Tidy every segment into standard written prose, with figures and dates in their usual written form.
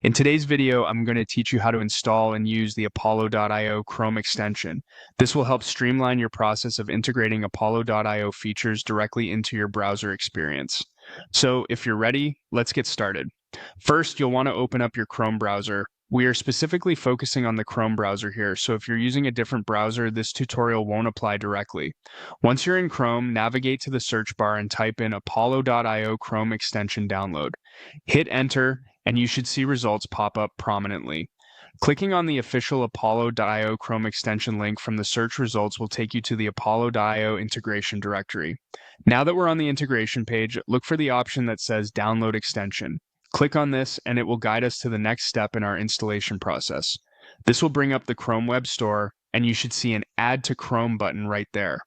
In today's video, I'm going to teach you how to install and use the Apollo.io Chrome extension. This will help streamline your process of integrating Apollo.io features directly into your browser experience. So if you're ready, let's get started. First, you'll want to open up your Chrome browser. We are specifically focusing on the Chrome browser here, so if you're using a different browser, this tutorial won't apply directly. Once you're in Chrome, navigate to the search bar and type in Apollo.io Chrome extension download. Hit enter, and you should see results pop up prominently. Clicking on the official Apollo.io Chrome extension link from the search results will take you to the Apollo.io integration directory. Now that we're on the integration page, look for the option that says Download Extension. Click on this and it will guide us to the next step in our installation process. This will bring up the Chrome Web Store and you should see an Add to Chrome button right there.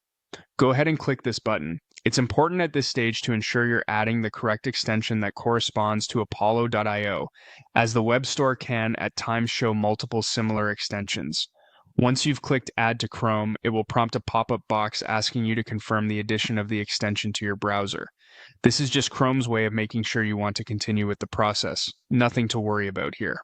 Go ahead and click this button. It's important at this stage to ensure you're adding the correct extension that corresponds to Apollo.io, as the web store can at times show multiple similar extensions. Once you've clicked Add to Chrome, it will prompt a pop-up box asking you to confirm the addition of the extension to your browser. This is just Chrome's way of making sure you want to continue with the process. Nothing to worry about here.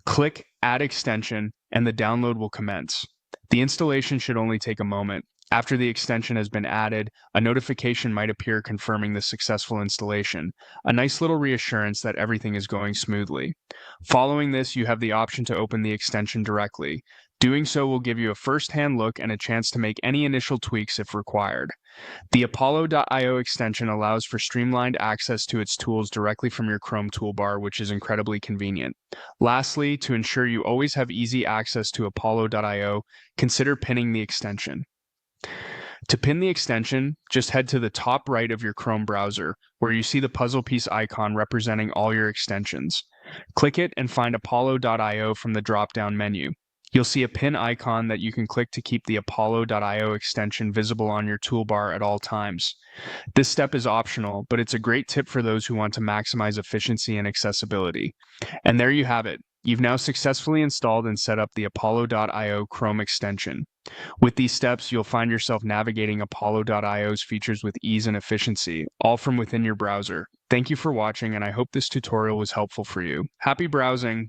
Click Add Extension and the download will commence. The installation should only take a moment. After the extension has been added, a notification might appear confirming the successful installation, a nice little reassurance that everything is going smoothly. Following this, you have the option to open the extension directly. Doing so will give you a first-hand look and a chance to make any initial tweaks if required. The Apollo.io extension allows for streamlined access to its tools directly from your Chrome toolbar, which is incredibly convenient. Lastly, to ensure you always have easy access to Apollo.io, consider pinning the extension. To pin the extension, just head to the top right of your Chrome browser, where you see the puzzle piece icon representing all your extensions. Click it and find Apollo.io from the drop-down menu. You'll see a pin icon that you can click to keep the Apollo.io extension visible on your toolbar at all times. This step is optional, but it's a great tip for those who want to maximize efficiency and accessibility. And there you have it. You've now successfully installed and set up the Apollo.io Chrome extension. With these steps, you'll find yourself navigating Apollo.io's features with ease and efficiency, all from within your browser. Thank you for watching, and I hope this tutorial was helpful for you. Happy browsing!